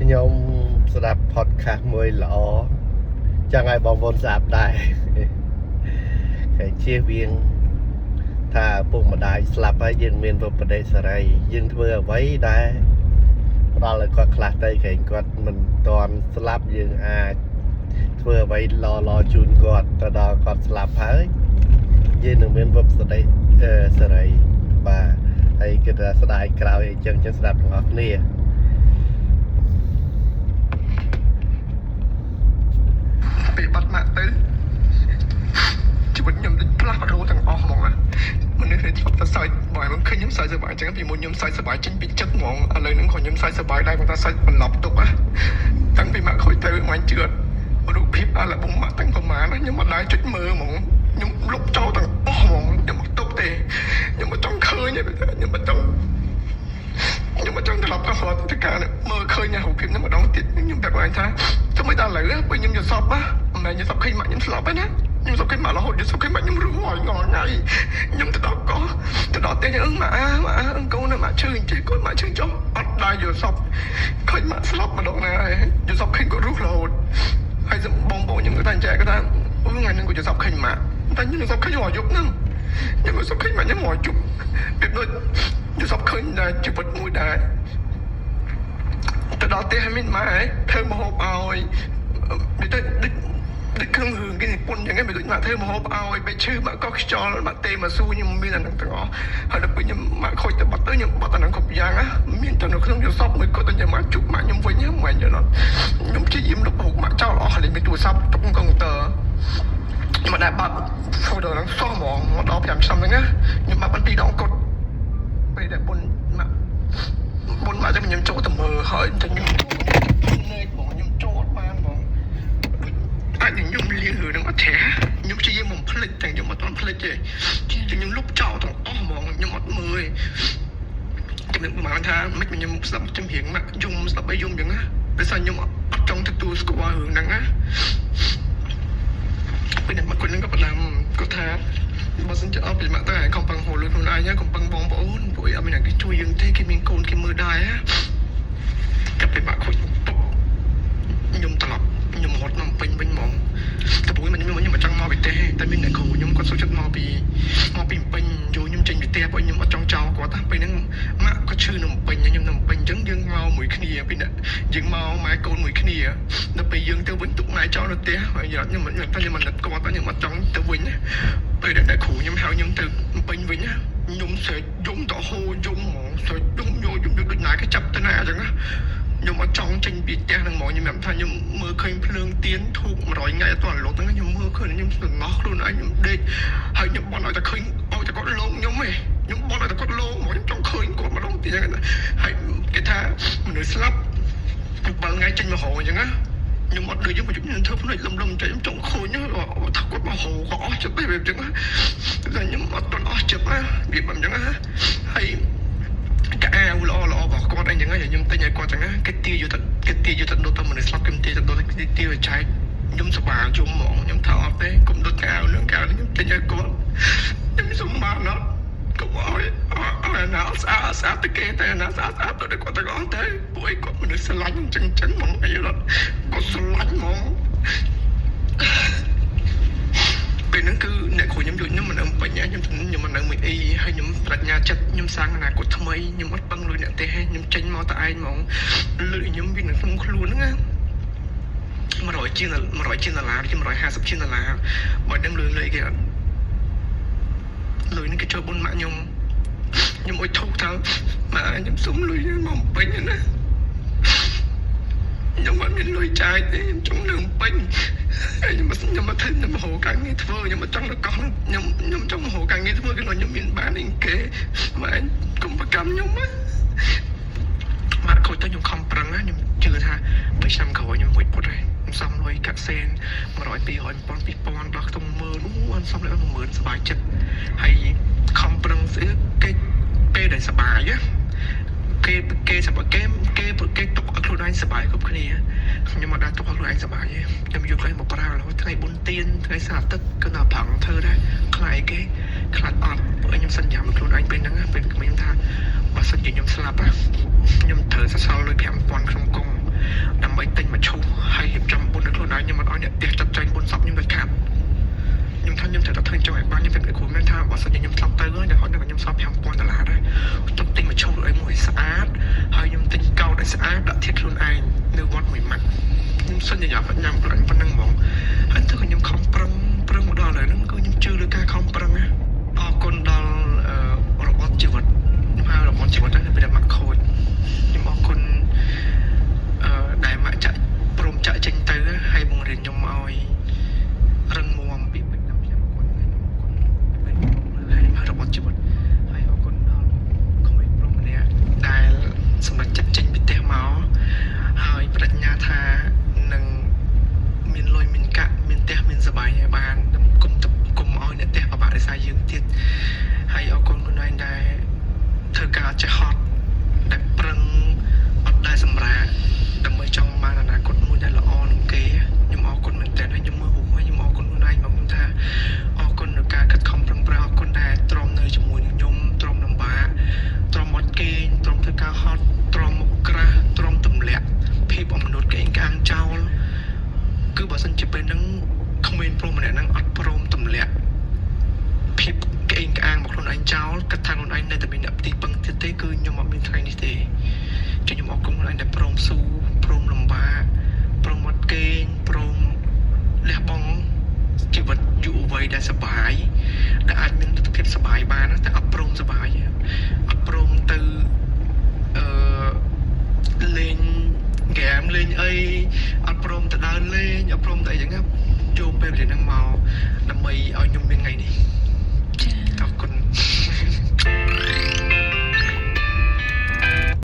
ខ្ញុំស្ដាប់ podcast មួយល្អចង់ឲ្យបងប្អូនស្ដាប់ដែរគេជៀសវាងថាពុកម្ដាយស្លាប់ហើយយើងមានប្រពៃសេរីយើងធ្វើអ្វីដែរផ្ដល់ឲ្យគាត់ខ្លះទៅគេគាត់មិនទាន់ស្លាប់យើងអាចធ្វើអ្វីល្អជូនគាត់ទៅដល់គាត់ស្លាប់ហើយយើងនឹងមានប្រពៃសេរីបាទហើយគេថាស្ដាយក្រោយអញ្ចឹងស្ដាប់ទាំងអស់គ្នាពេលបាត់ម៉ាក់ទៅជីវិតខ្ញុំដូចផ្លាស់ប្ដូរទាំងអស់ហ្មងមនុស្សនេះធ្លាប់តែសើចបើមិនឃើញខ្ញុំសើចសប្បាយអញ្ចឹងពីមុនខ្ញុំសើចសប្បាយចេញពីចិត្តហ្មងឥឡូវហ្នឹងក៏ខ្ញុំសើចសប្បាយដែរគាត់ថាសើចបន្លប់ទុកតាំងពីម៉ាក់ខូចទៅមិនជឿរូបភាពអាល់ប៊ុមម៉ាក់ទាំងប្រមាណខ្ញុំមិនដែរចុចមើលហ្មងខ្ញុំលុបចោលទាំងអស់ហ្មងខ្ញុំមិនទុកទេខ្ញុំមិនចង់ឃើញទេខ្ញុំមិនចង់ត្រឡប់ទៅរត់ទៅការមើលឃើញរូបភាពនេះម្ដងទៀតខ្ញុំប្រាប់គាត់ថាទោះមិនដល់ឥឡូវពេលខ្ញុំយល់សពមិនមែនយល់សពឃើញម៉ាក់ខ្ញុំស្លាប់ទេណាខ្ញុំសពឃើញម៉ាក់រហូតយល់សពឃើញម៉ាក់ខ្ញុំរស់ហើយងល់ថ្ងៃខ្ញុំទៅដល់កោះទៅដល់ផ្ទះម៉ាក់កូនម៉ាក់ឈឺអញ្ចឹងកូនម៉ាក់ឈឺចុះអត់ដែរយល់សពឃើញម៉ាក់ស្លាប់ម្ដងណាហើយយល់សពឃើញគាត់រស់រហូតហើយបងប្អូនខ្ញុំគាត់ថាអញ្ចឹងគាត់ថាថ្ងៃហ្នឹងគាត់យល់សពឃើញម៉ាក់តែខ្ញុំយល់សពឃើញរយប់ហ្នឹងខ្ញុំយល់សពឃើញម៉ាក់ខ្ញុំរយប់ពេលដូចយល់សពឃើញដែរជីវិតមួយដែរទៅដល់ផ្ទះមានម៉ែធ្វើម្ហូបឲ្យដូចក្នុងរឿងគេនិពន្ធអញ្ចឹងមិនដូចម៉ាក់ធ្វើម្ហូបឲ្យពេលឈឺម៉ាក់ក៏ខ្យល់ម៉ាក់ទេមកស៊ូខ្ញុំមានអានឹងទាំងអស់ហើយដល់ពេលខ្ញុំម៉ាក់ខូចទៅបាត់ទៅខ្ញុំបាត់អានឹងគ្រប់យ៉ាងមានតែនៅក្នុងយល់សពមួយគាត់ទៅចាំម៉ាក់ជប់ម៉ាក់ខ្ញុំវិញមិនយល់អត់ខ្ញុំព្យាយាមលុបរូបម៉ាក់ចោលអស់ហើយមានទូរស័ព្ទទុកកុំព្យូទ័រខ្ញុំមិនដែរបាត់ folder ហ្នឹងសោះហ្មងមកដល់5ឆ្នាំហ្នឹងខ្ញុំបាត់បាន2ដងគាត់ពេលដែលបុនម៉ាក់តែខ្ញុំចូលទៅមើលហើយតែខ្ញុំលេខបងខ្ញុំចូលអត់បានបងអាចខ្ញុំលៀងរឿងហ្នឹងអត់ទេខ្ញុំព្យាយាមបំភ្លេចតែខ្ញុំអត់ទាន់ភ្លេចទេខ្ញុំលុបចោលទាំងអស់ហ្មងខ្ញុំអត់មើលទេខ្ញុំមិនថាមិនខ្ញុំស្ដាប់ជំរៀងម៉ាក់យំស្ដាប់អីយំអញ្ចឹងណាដោយសារខ្ញុំអត់ចង់ទទួលស្គាល់រឿងហ្នឹងណាពេលម៉ាក់គាត់នឹងក៏ផ្ដាំគាត់ថាបើសិនជាអត់ពីម៉ាក់ទៅហើយកុំប៉ឹងហូលលុយខ្លួនឯងកុំប៉ឹងបងប្អូនព្រោះអត់មានអ្នកគេជួយយើងទេគេមានកូនគេមើលដែរតែពេលម៉ាក់ខូចខ្ញុំត្រឡប់ខ្ញុំរត់មកពេញវិញហ្មងតែព្រោះខ្ញុំមិនចង់មកពីទេតែមានអ្នកគ្រូខ្ញុំគាត់សុខចិត្តមកពីពេញយូរខ្ញុំចេញពីផ្ទះព្រោះខ្ញុំអត់ចង់ចោលគាត់ពេលហ្នឹងម៉ាក់គាត់ឈឺនៅពេញខ្ញុំនៅពេញអញ្ចឹងយើងមកមួយគ្នាពីយើងមកម៉ែកូនមួយគ្នាដល់ពេលយើងទៅវិញទុកម៉ែចោលនៅផ្ទះហើយខ្ញុំមិនតែខ្ញុំមិននឹកគាត់តែខ្ញុំអត់ចង់ទៅវិញពេលដែលគ្រូខ្ញុំហៅខ្ញុំទៅពេញវិញខ្ញុំស្រែកយំទៅហូរយំហ្មងស្រែកយំដូចណាគេចាប់ទៅណាអញ្ចឹងខ្ញុំអត់ចង់ចេញពីផ្ទះហ្នឹងហ្មងខ្ញុំថាខ្ញុំមើលឃើញភ្លើងទៀនធូប100ថ្ងៃអត់ទាន់លុតហ្នឹងខ្ញុំមើលឃើញខ្ញុំស្ងោះខ្លួនឯងខ្ញុំដេកហើយខ្ញុំបន់ឲ្យតែឃើញឲ្យតែគាត់លោកខ្ញុំខ្ញុំបន់ឲ្យតែគាត់លោកហ្មងខ្ញុំចង់ឃើញគាត់ម្ដងទៀតហ្នឹងហើយគេថាមនុស្សស្លាប់7ថ្ងៃចេញមករអញ្ចឹងណាខ្ញុំអត់ដូចខ្ញុំធ្វើភ្នែកលំចេញខ្ញុំចង់ឃើញថាគាត់មកហៅគាត់អស់ចិត្តពេលអញ្ចឹងតែខ្ញុំអត់ទាន់អស់ចិត្តណាវាមិនអញ្ចឹងណាហើយកអាវល្អរបស់គាត់អញ្ចឹងខ្ញុំទិញឲ្យគាត់អញ្ចឹងគេទាយកទៅដុតទៅមនុស្សស្លាប់គេទាទៅដុតគេទាឲ្យចែកខ្ញុំសប្បាយជុំហ្មងខ្ញុំថាអត់ទេកុំដុតកអាវរឿងកៅខ្ញុំទិញឲ្យគាត់ខ្ញុំសុំបានអត់កុំឲ្យណាស្អាតទៅគេតែណាស្អាតទៅគាត់ទាំងអស់ទៅពួកឯងគាត់មនុស្សស្រឡាញ់អញ្ចឹងហ្មងអីរត់គាត់ស្រឡាញ់ហ្មងពេលហ្នឹងគឺអ្នកគ្រូខ្ញុំយកខ្ញុំមិននៅពេញខ្ញុំមិននៅមួយអីហើយខ្ញុំប្រាជ្ញាចិត្តខ្ញុំសាងអនាគតថ្មីខ្ញុំអត់បឹងលុយអ្នកទេខ្ញុំចេញមកតែឯងហ្មងលុយខ្ញុំវានៅក្នុងខ្លួនហ្នឹងណា100ជាងដុល្លារជា150ជាងដុល្លារបើដឹងលុយគេអត់លុយនេះគេចូលបុណ្យម៉ាក់ខ្ញុំអុយធូបថាម៉ាក់ខ្ញុំសុំលុយមកពេញណាខ្ញុំអត់មានលុយចាយទេខ្ញុំចង់នៅពេញហើយខ្ញុំមកធ្វើខ្ញុំហៅការងារធ្វើខ្ញុំមិនចង់ទៅកោះខ្ញុំចង់ហៅការងារធ្វើគឺខ្ញុំមានបានអីគេម៉ែកុំប្រកម្មខ្ញុំណាម៉ាក់ខូចទៅខ្ញុំខំប្រឹងណាខ្ញុំជឿថា3ឆ្នាំក្រោយខ្ញុំមួយពុតហើយខ្ញុំសំលុយកាក់សែន100 200 1000 ដល់ខ្ទង់10000អត់សំលុយ10000សบายចិត្តហើយខំប្រឹងស្អីគេពេលដែលសบายគេសប្បាយគេទុកឲ្យខ្លួនឯងសប្បាយគ្រប់គ្នាខ្ញុំមកដាក់ទុកឲ្យខ្លួនឯងសប្បាយខ្ញុំយកខ្លួនមកប្រើរហូតថ្ងៃបុណ្យទានថ្ងៃសាទឹកគឺនៅប្រឹងធ្វើដែរខ្លាចគេខ្លាចអត់ព្រោះខ្ញុំសន្យាមកខ្លួនឯងពេលហ្នឹងពេលខ្ញុំថាបើសិនជាខ្ញុំស្លាប់ខ្ញុំត្រូវសរសើរលុយ5000ក្នុងកុង ឲ្យអ្នកផ្ទះចាត់ចែងបុណ្យសពខ្ញុំដូចខាត់ខ្ញុំថាខ្ញុំត្រូវតែធ្វើចុះឲ្យបានខ្ញុំเป็นគ្រូមែនថាបើសិនជាខ្ញុំស្លាប់ទៅហើយដល់ខ្ញុំសល់$5000ដែរទុកទិញមកឈប់ឲ្យមួយស្អាតហើយខ្ញុំទិញកោដឲ្យស្អាតដាក់ធាតុខ្លួនឯងនៅវត្តមួយម៉ាត់ខ្ញុំសន្យាបញ្ញាខ្លួនឯងប៉ុណ្ណឹងហ្មងហើយទៅខ្ញុំខំប្រឹងមកដល់ហើយហ្នឹងគឺខ្ញុំជឿលើការខំប្រឹងណាអរគុណដល់របស់ជីវិតខ្ញុំហៅរបស់ជីវិតហ្នឹងវាតែមកខូចខ្ញុំអរគុណដែលមកចាក់ព្រមចាក់ចេញទៅហើយបង្រៀនខ្ញុំឲ្យរឹងមាំពីពេញដល់ខ្ញុំអរគុណហើយរបស់ជីវិតហើយអរគុណដល់ក្មេងប្រុសម្នាក់ដែលសម្រាប់ចាក់ចេញពីផ្ទះមកហើយបដិញ្ញាថានឹងមានលុយមានកាក់មានផ្ទះមានសបាយឲ្យបានគុំឲ្យអ្នកផ្ទះបបាក់រសារយើងទៀតហើយអរគុណខ្លួនឯងដែលធ្វើការចេះហត់ដែលប្រឹងអត់ដែលសម្រាកដើម្បីចង់បានអនាគតមួយដែលល្អនឹងគេខ្ញុំអរគុណមែនទែនហើយខ្ញុំមើលរូបហើយខ្ញុំអរគុណខ្លួនឯងមកខ្ញុំថាអរគុណនឹងការខិតខំប្រឹងប្រែងអរគុណដែលទ្រាំនៅជាមួយនឹងខ្ញុំទ្រាំលំបាកទ្រាំអត់គេងទ្រាំធ្វើការហត់ទ្រាំមុខក្រាស់ទ្រាំទម្លាក់ភាពអមនុស្សគេកាងចោលគឺបើសិនជាពេលហ្នឹងក្មេងប្រុសម្នាក់ហ្នឹងអត់ព្រមទម្លាក់ភាពក្អេងក្អាងមកខ្លួនឯងចោលគិតថាខ្លួនឯងនៅតែមានអ្នកទីពឹងទៀតទេគឺខ្ញុំអត់មានថ្ងៃនេះទេខ្ញុំអរគុណខ្លួនឯងដែលព្រមស៊ូព្រមលំបាកព្រមអត់គេងព្រមលះបង់ជីវិតយុវវ័យដែលសប្បាយដែលអាចមានទស្សនវិជ្ជាសប្បាយបានតែអត់ព្រមសប្បាយអត់ព្រមទៅលេងហ្គេមលេងអីអត់ព្រមទៅដើរលេងអត់ព្រមទៅអីចឹងណាចូលពេលវេលាហ្នឹងមកដើម្បីឲ្យខ្ញុំមានថ្ងៃនេះ